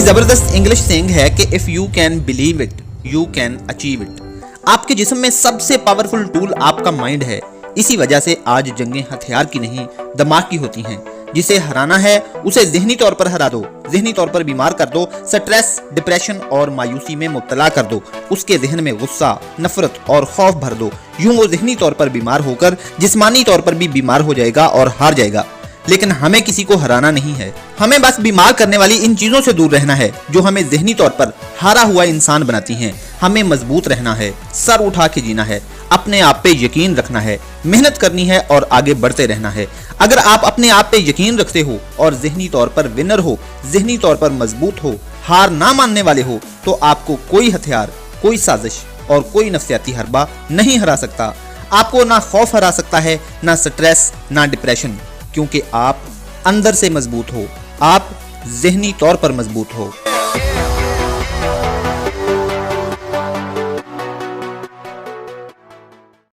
जबरदस्त English saying है कि if you can believe it you can achieve it. आपके जिस्म में सबसे पावरफुल टूल आपका माइंड है। इसी वजह से आज जंगें हथियार की नहीं दिमाग की होती हैं। जिसे हराना है उसे ज़हनी तौर पर हरा दो, ज़हनी तौर पर बीमार कर दो, स्ट्रेस, डिप्रेशन और मायूसी में मुब्तला कर दो। उसके जहन में गुस्सा, नफरत और खौफ भर दो। यूं वो ज़हनी तौर पर बीमार होकर जिस्मानी तौर पर भी बीमार हो जाएगा और हार जाएगा। लेकिन हमें किसी को हराना नहीं है, हमें बस बीमार करने वाली इन चीज़ों से दूर रहना है जो हमें ज़हनी तौर पर हारा हुआ इंसान बनाती हैं। हमें मजबूत रहना है, सर उठा के जीना है, अपने आप पे यकीन रखना है, मेहनत करनी है और आगे बढ़ते रहना है। अगर आप अपने आप पे यकीन रखते हो और ज़हनी तौर पर विनर हो, ज़हनी तौर पर मजबूत हो, हार ना मानने वाले हो, तो आपको कोई हथियार, कोई साजिश और कोई नफ्सियाती हरबा नहीं हरा सकता। आपको ना खौफ हरा सकता है, ना स्ट्रेस, ना डिप्रेशन, क्योंकि आप अंदर से मजबूत हो, आप ज़हनी तौर पर मजबूत हो।